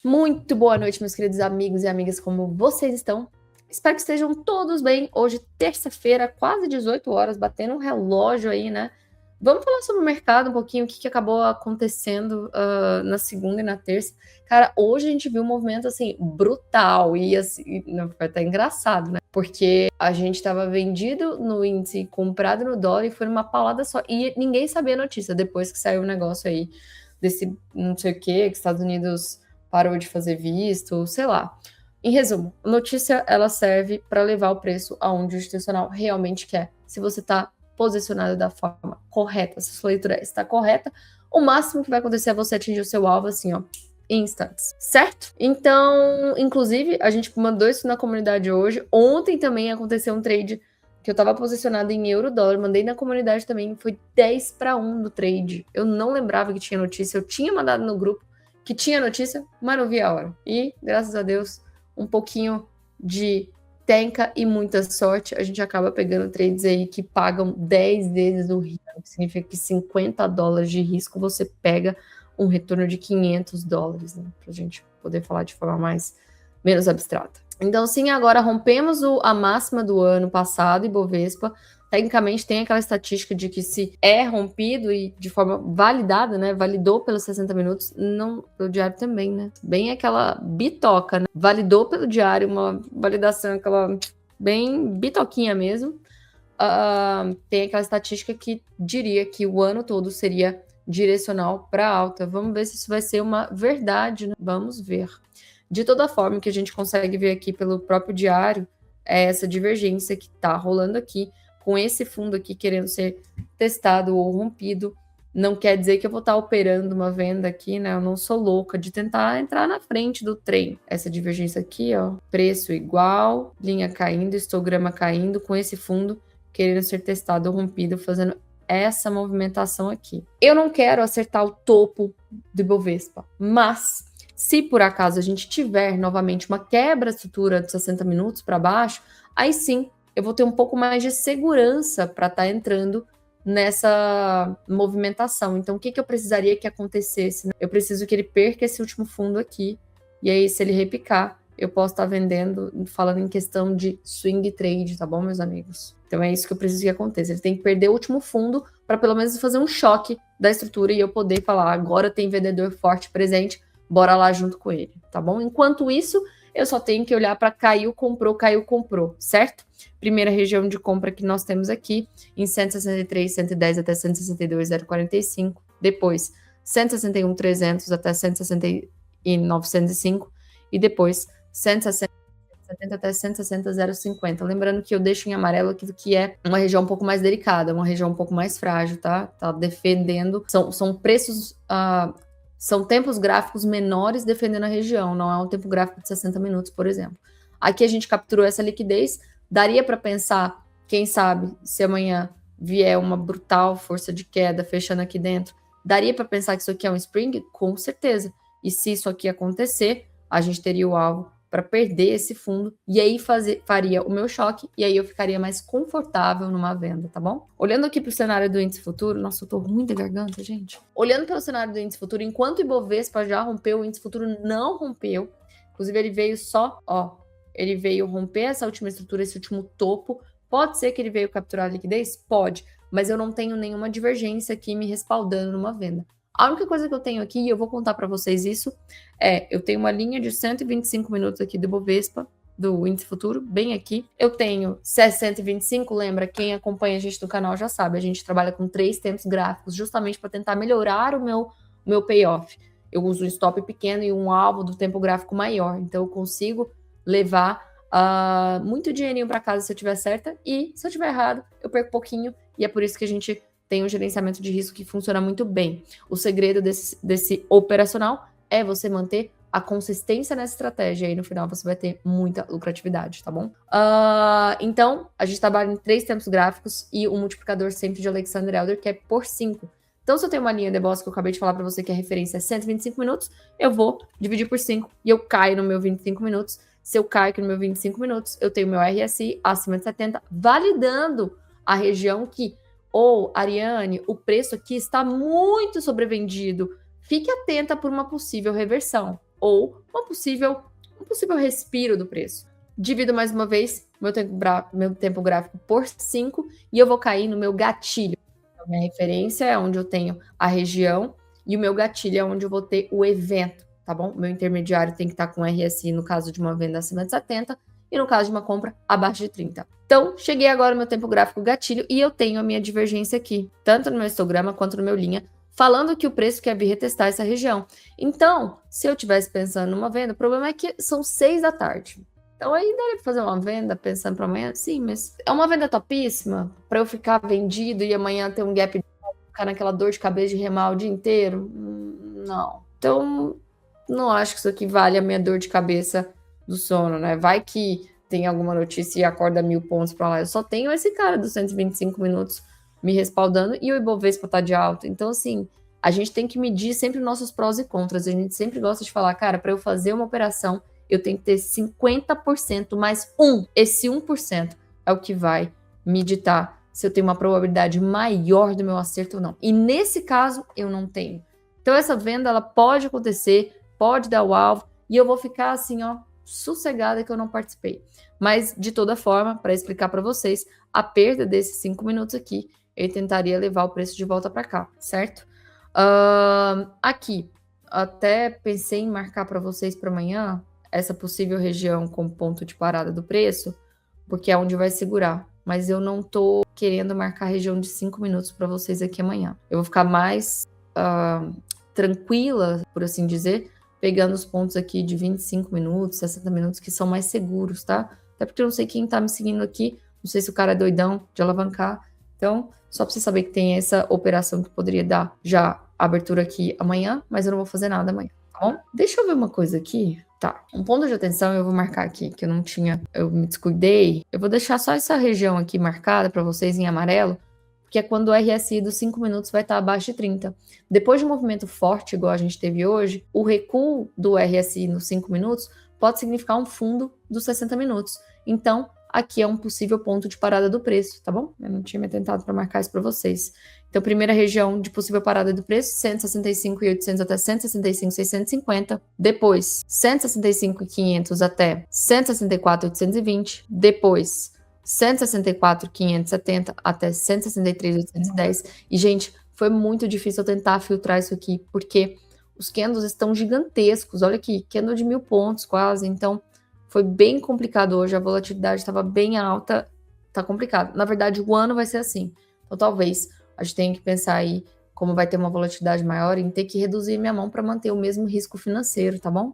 Muito boa noite, meus queridos amigos e amigas, como vocês estão? Espero que estejam todos bem. Hoje, terça-feira, quase 18 horas, batendo um relógio aí, né? Vamos falar sobre o mercado um pouquinho, o que acabou acontecendo na segunda e na terça. Cara, hoje a gente viu um movimento, assim, brutal e, assim, foi até engraçado, né? Porque a gente estava vendido no índice, comprado no dólar e foi numa paulada só. E ninguém sabia a notícia depois que saiu o negócio aí desse não sei o que Estados Unidos parou de fazer visto, sei lá. Em resumo, a notícia ela serve para levar o preço aonde o institucional realmente quer. Se você está posicionado da forma correta, se a sua leitura está correta, o máximo que vai acontecer é você atingir o seu alvo assim, ó, em instantes, certo? Então, inclusive, a gente mandou isso na comunidade hoje. Ontem também aconteceu um trade que eu estava posicionado em euro-dólar, mandei na comunidade também, foi 10-1 do trade. Eu não lembrava que tinha notícia, eu tinha mandado no grupo que tinha notícia, mas não vi a hora. E, graças a Deus, um pouquinho de tenca e muita sorte, a gente acaba pegando trades aí que pagam 10 vezes o risco, que significa que $50 de risco você pega um retorno de $500, né? Pra gente poder falar de forma menos abstrata. Então, sim, agora rompemos a máxima do ano passado, Ibovespa. Tecnicamente, tem aquela estatística de que se é rompido e de forma validada, né? Validou pelos 60 minutos, não pelo diário também, né? Bem aquela bitoca, né? Validou pelo diário, uma validação, aquela bem bitoquinha mesmo. Tem aquela estatística que diria que o ano todo seria direcional para alta. Vamos ver se isso vai ser uma verdade, né? Vamos ver. De toda forma, o que a gente consegue ver aqui pelo próprio diário é essa divergência que está rolando aqui, com esse fundo aqui querendo ser testado ou rompido. Não quer dizer que eu vou estar operando uma venda aqui, né? Eu não sou louca de tentar entrar na frente do trem. Essa divergência aqui, ó, preço igual, linha caindo, histograma caindo, com esse fundo querendo ser testado ou rompido, fazendo essa movimentação aqui. Eu não quero acertar o topo do Ibovespa, mas se por acaso a gente tiver novamente uma quebra de estrutura de 60 minutos para baixo, aí sim eu vou ter um pouco mais de segurança para estar entrando nessa movimentação. Então, o que eu precisaria que acontecesse? Né? Eu preciso que ele perca esse último fundo aqui, e aí se ele repicar, eu posso estar vendendo, falando em questão de swing trade, tá bom, meus amigos? Então é isso que eu preciso que aconteça. Ele tem que perder o último fundo para pelo menos fazer um choque da estrutura e eu poder falar, agora tem vendedor forte presente, bora lá junto com ele, tá bom? Enquanto isso, eu só tenho que olhar para caiu, comprou, certo? Primeira região de compra que nós temos aqui, em 163, 110 até 162,045. Depois, 161,300 até 161,905. E depois, 160 até 160,050. Lembrando que eu deixo em amarelo aquilo que é uma região um pouco mais delicada, uma região um pouco mais frágil, tá? Tá defendendo. São preços. São tempos gráficos menores defendendo a região, não é um tempo gráfico de 60 minutos, por exemplo. Aqui a gente capturou essa liquidez. Daria para pensar, quem sabe, se amanhã vier uma brutal força de queda fechando aqui dentro, daria para pensar que isso aqui é um spring? Com certeza. E se isso aqui acontecer, a gente teria o alvo para perder esse fundo e aí faria o meu choque e aí eu ficaria mais confortável numa venda, tá bom? Olhando aqui para o cenário do índice futuro, nossa, eu tô ruim da garganta, gente. Olhando pelo cenário do índice futuro, enquanto o Ibovespa já rompeu, o índice futuro não rompeu. Inclusive ele veio só, ó, ele veio romper essa última estrutura, esse último topo. Pode ser que ele veio capturar a liquidez? Pode, mas eu não tenho nenhuma divergência aqui me respaldando numa venda. A única coisa que eu tenho aqui, e eu vou contar para vocês isso, eu tenho uma linha de 125 minutos aqui do Ibovespa, do índice futuro, bem aqui. Eu tenho 125, lembra? Quem acompanha a gente no canal já sabe, a gente trabalha com 3 tempos gráficos, justamente para tentar melhorar o meu payoff. Eu uso um stop pequeno e um alvo do tempo gráfico maior, então eu consigo levar muito dinheirinho para casa se eu tiver certa, e se eu tiver errado, eu perco pouquinho, e é por isso que a gente tem um gerenciamento de risco que funciona muito bem. O segredo desse operacional é você manter a consistência nessa estratégia, e aí no final você vai ter muita lucratividade, tá bom? Então, a gente trabalha em 3 tempos gráficos e o multiplicador sempre de Alexander Elder, que é por 5. Então, se eu tenho uma linha de boss que eu acabei de falar para você que a referência é 125 minutos, eu vou dividir por 5 e eu caio no meu 25 minutos. Se eu caio aqui no meu 25 minutos, eu tenho meu RSI acima de 70, validando a região que Ariane, o preço aqui está muito sobrevendido. Fique atenta por uma possível reversão. ou um possível respiro do preço. Divido mais uma vez meu tempo gráfico por 5 e eu vou cair no meu gatilho. A minha referência é onde eu tenho a região e o meu gatilho é onde eu vou ter o evento, tá bom? O meu intermediário tem que estar com RSI no caso de uma venda acima de 70 e no caso de uma compra abaixo de 30. Então, cheguei agora no meu tempo gráfico gatilho e eu tenho a minha divergência aqui, tanto no meu histograma quanto no meu linha, falando que o preço quer vir retestar essa região. Então, se eu estivesse pensando numa venda, o problema é que são 6 da tarde. Então, aí daria pra fazer uma venda pensando para amanhã? Sim, mas é uma venda topíssima para eu ficar vendido e amanhã ter um gap de ficar naquela dor de cabeça de remar o dia inteiro? Não. Então, não acho que isso aqui vale a minha dor de cabeça do sono, né? Vai que tem alguma notícia e acorda 1000 pontos para lá. Eu só tenho esse cara dos 125 minutos me respaldando e o Ibovespa tá de alta. Então, assim, a gente tem que medir sempre nossos prós e contras. A gente sempre gosta de falar, cara, para eu fazer uma operação, eu tenho que ter 50% mais 1. Esse 1% é o que vai me ditar se eu tenho uma probabilidade maior do meu acerto ou não. E nesse caso, eu não tenho. Então, essa venda, ela pode acontecer, pode dar o alvo, e eu vou ficar assim, ó, sossegada que eu não participei. Mas, de toda forma, para explicar para vocês, a perda desses 5 minutos aqui, eu tentaria levar o preço de volta para cá, certo? Aqui, até pensei em marcar para vocês para amanhã essa possível região como ponto de parada do preço, porque é onde vai segurar. Mas eu não tô querendo marcar a região de 5 minutos para vocês aqui amanhã. Eu vou ficar mais tranquila, por assim dizer, pegando os pontos aqui de 25 minutos, 60 minutos, que são mais seguros, tá? Até porque eu não sei quem tá me seguindo aqui, não sei se o cara é doidão de alavancar. Então, só pra você saber que tem essa operação que poderia dar já abertura aqui amanhã, mas eu não vou fazer nada amanhã, tá bom? Deixa eu ver uma coisa aqui. Tá, um ponto de atenção eu vou marcar aqui, que eu não tinha, eu me descuidei. Eu vou deixar só essa região aqui marcada para vocês em amarelo, que é quando o RSI dos 5 minutos vai estar abaixo de 30. Depois de um movimento forte, igual a gente teve hoje, o recuo do RSI nos 5 minutos pode significar um fundo dos 60 minutos. Então, aqui é um possível ponto de parada do preço, tá bom? Eu não tinha me atentado para marcar isso para vocês. Então, primeira região de possível parada do preço, 165.800 até 165.650. Depois, 165.500 até 164.820. Depois, 164.570 até 163.810. E, gente, foi muito difícil eu tentar filtrar isso aqui, porque os candles estão gigantescos. Olha aqui, candle de 1000 pontos quase. Então, foi bem complicado hoje. A volatilidade estava bem alta. Tá complicado. Na verdade, o ano vai ser assim. Então, talvez a gente tenha que pensar aí, como vai ter uma volatilidade maior, em ter que reduzir minha mão para manter o mesmo risco financeiro, tá bom?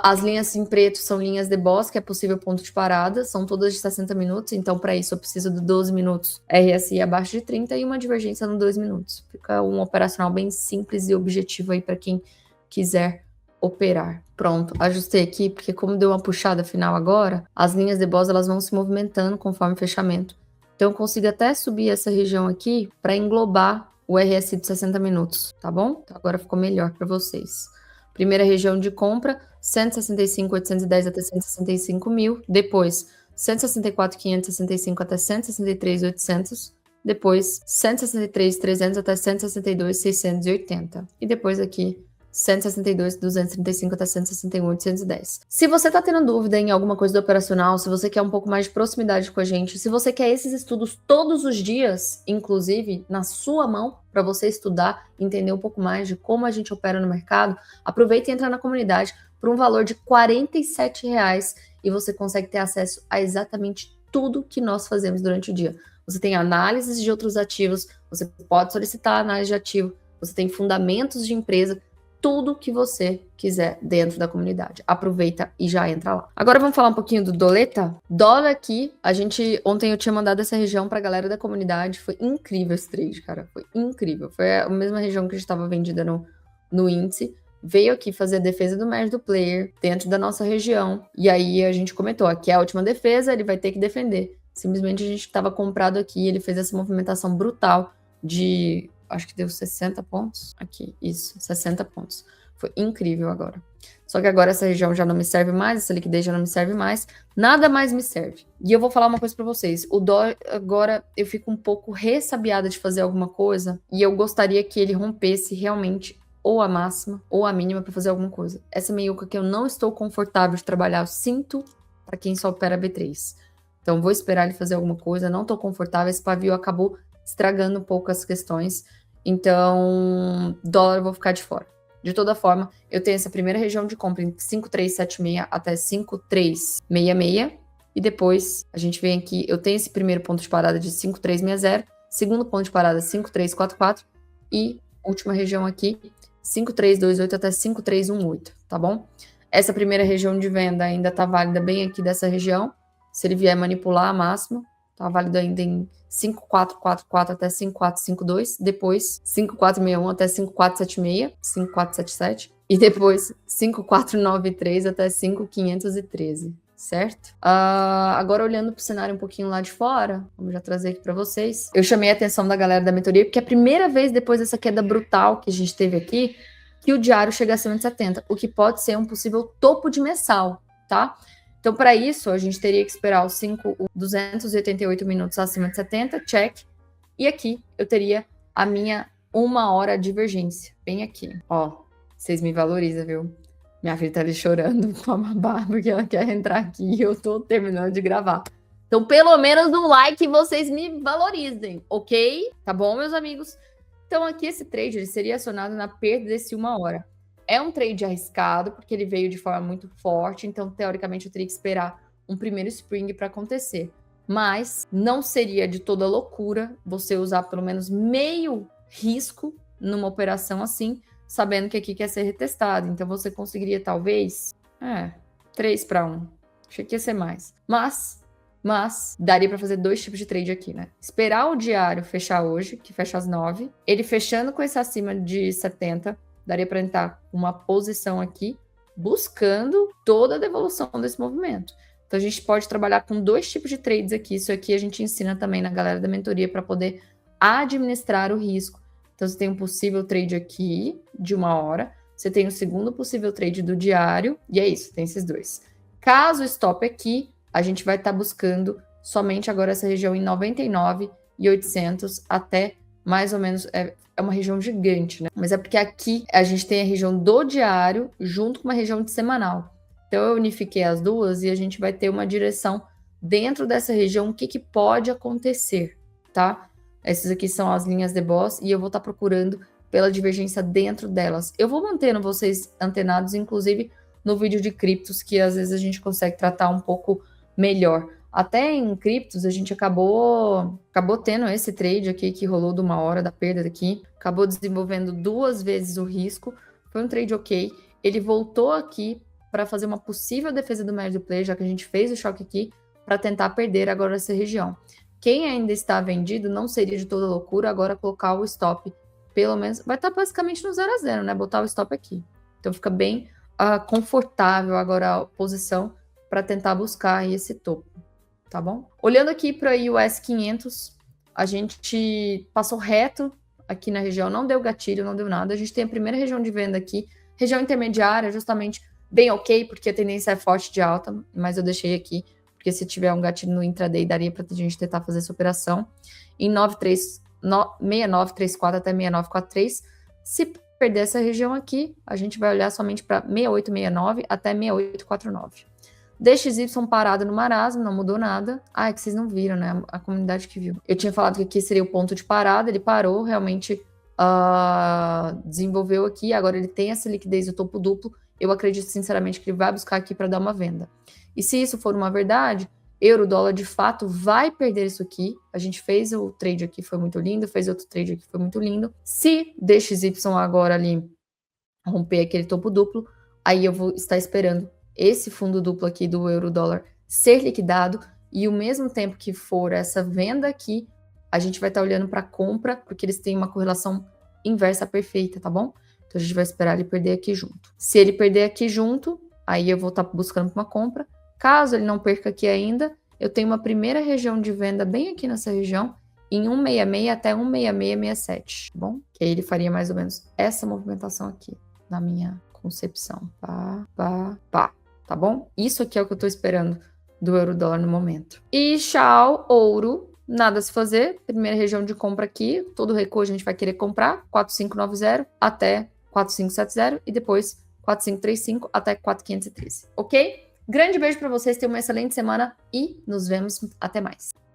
As linhas em preto são linhas de Boss, que é possível ponto de parada, são todas de 60 minutos, então para isso eu preciso de 12 minutos RSI abaixo de 30 e uma divergência no 2 minutos. Fica um operacional bem simples e objetivo aí para quem quiser operar. Pronto, ajustei aqui, porque como deu uma puxada final agora, as linhas de Boss elas vão se movimentando conforme o fechamento. Então eu consigo até subir essa região aqui para englobar o RSI de 60 minutos, tá bom? Então agora ficou melhor para vocês. Primeira região de compra, 165.810 até 165.000. Depois, 164.565 até 163.800. Depois, 163.300 até 162.680. E depois aqui, 162.235 até 161.810. Se você tá tendo dúvida em alguma coisa do operacional, se você quer um pouco mais de proximidade com a gente, se você quer esses estudos todos os dias, inclusive na sua mão, para você estudar, entender um pouco mais de como a gente opera no mercado, aproveita e entra na comunidade por um valor de R$ 47,00 e você consegue ter acesso a exatamente tudo que nós fazemos durante o dia. Você tem análises de outros ativos, você pode solicitar análise de ativo, você tem fundamentos de empresa, tudo que você quiser dentro da comunidade. Aproveita e já entra lá. Agora vamos falar um pouquinho do Doleta. Dólar aqui, ontem eu tinha mandado essa região pra galera da comunidade, foi incrível esse trade, cara, foi incrível. Foi a mesma região que a gente estava vendida no índice. Veio aqui fazer a defesa do médio do player dentro da nossa região. E aí a gente comentou, aqui é a última defesa, ele vai ter que defender. Simplesmente a gente estava comprado aqui, ele fez essa movimentação brutal de... acho que deu 60 pontos. Aqui, isso, 60 pontos. Foi incrível agora. Só que agora essa região já não me serve mais, essa liquidez já não me serve mais, nada mais me serve. E eu vou falar uma coisa pra vocês, o dólar agora eu fico um pouco ressabiada de fazer alguma coisa, e eu gostaria que ele rompesse realmente ou a máxima ou a mínima para fazer alguma coisa. Essa meiuca aqui eu não estou confortável de trabalhar, eu sinto para quem só opera B3. Então vou esperar ele fazer alguma coisa, não estou confortável, esse pavio acabou estragando um pouco as questões, então dólar eu vou ficar de fora. De toda forma, eu tenho essa primeira região de compra em 5,376 até 5,366, e depois a gente vem aqui, eu tenho esse primeiro ponto de parada de 5,360, segundo ponto de parada 5,344 e última região aqui 5,328 até 5,318, tá bom? Essa primeira região de venda ainda tá válida bem aqui dessa região. Se ele vier manipular a máxima, tá válido ainda em 5,444 até 5,452, depois 5,461 até 5,476, 5,477 e depois 5,493 até 5,513. Certo? Agora, olhando para o cenário um pouquinho lá de fora, vamos já trazer aqui para vocês. Eu chamei a atenção da galera da mentoria, porque é a primeira vez depois dessa queda brutal que a gente teve aqui, que o diário chega acima de 70, o que pode ser um possível topo de mensal, tá? Então, para isso, a gente teria que esperar os 288 minutos acima de 70, check. E aqui, eu teria a minha 1 hora divergência, bem aqui. Ó, vocês me valorizam, viu? Minha filha tá ali chorando com a babá, porque ela quer entrar aqui e eu tô terminando de gravar. Então, pelo menos no like, vocês me valorizem, ok? Tá bom, meus amigos? Então, aqui esse trade ele seria acionado na perda desse 1 hora. É um trade arriscado, porque ele veio de forma muito forte, então, teoricamente, eu teria que esperar um primeiro spring para acontecer. Mas não seria de toda loucura você usar pelo menos meio risco numa operação assim, sabendo que aqui quer ser retestado. Então, você conseguiria, talvez, 3 para 1. Achei que ia ser mais. Mas daria para fazer 2 tipos de trade aqui, né? Esperar o diário fechar hoje, que fecha às 9. Ele fechando com esse acima de 70, daria para entrar uma posição aqui, buscando toda a devolução desse movimento. Então, a gente pode trabalhar com 2 tipos de trades aqui. Isso aqui a gente ensina também na galera da mentoria para poder administrar o risco. Então, você tem um possível trade aqui de 1 hora. Você tem o segundo possível trade do diário. E é isso, tem esses 2. Caso stop aqui, a gente vai estar buscando somente agora essa região em 99,800 até mais ou menos... É uma região gigante, né? Mas é porque aqui a gente tem a região do diário junto com uma região de semanal. Então, eu unifiquei as duas e a gente vai ter uma direção dentro dessa região, o que pode acontecer, tá? Essas aqui são as linhas de boss e eu vou estar procurando pela divergência dentro delas. Eu vou mantendo vocês antenados, inclusive no vídeo de criptos, que às vezes a gente consegue tratar um pouco melhor. Até em criptos a gente acabou tendo esse trade aqui que rolou de 1 hora da perda daqui. Acabou desenvolvendo 2 vezes o risco. Foi um trade ok. Ele voltou aqui para fazer uma possível defesa do médio play, já que a gente fez o choque aqui, para tentar perder agora essa região. Quem ainda está vendido, não seria de toda loucura agora colocar o stop, pelo menos, vai estar basicamente no 0 a 0, né? Botar o stop aqui. Então fica bem confortável agora a posição para tentar buscar aí esse topo, tá bom? Olhando aqui para o US 500, a gente passou reto aqui na região, não deu gatilho, não deu nada. A gente tem a primeira região de venda aqui, região intermediária, justamente bem ok, porque a tendência é forte de alta, mas eu deixei aqui, porque se tiver um gatilho no intraday, daria para a gente tentar fazer essa operação. Em 6934 até 6943, se perder essa região aqui, a gente vai olhar somente para 6869 até 6849. DXY parado no marasmo, não mudou nada. É que vocês não viram, né? A comunidade que viu. Eu tinha falado que aqui seria o ponto de parada, ele parou, realmente desenvolveu aqui, agora ele tem essa liquidez do topo duplo. Eu acredito sinceramente que ele vai buscar aqui para dar uma venda. E se isso for uma verdade, euro-dólar de fato vai perder isso aqui. A gente fez o trade aqui, foi muito lindo, fez outro trade aqui, foi muito lindo. Se DXY agora ali romper aquele topo duplo, aí eu vou estar esperando esse fundo duplo aqui do euro-dólar ser liquidado, e ao mesmo tempo que for essa venda aqui, a gente vai estar olhando para compra, porque eles têm uma correlação inversa perfeita, tá bom? Então a gente vai esperar ele perder aqui junto. Se ele perder aqui junto, aí eu vou estar buscando uma compra. Caso ele não perca aqui ainda, eu tenho uma primeira região de venda bem aqui nessa região, em 166 até 16667, tá bom? Que aí ele faria mais ou menos essa movimentação aqui, na minha concepção. Tá bom? Isso aqui é o que eu tô esperando do euro-dólar no momento. E tchau, ouro, nada a se fazer. Primeira região de compra aqui, todo recuo a gente vai querer comprar, 4590 até 4570 e depois 4535 até 4513, ok? Grande beijo para vocês, tenham uma excelente semana e nos vemos até mais.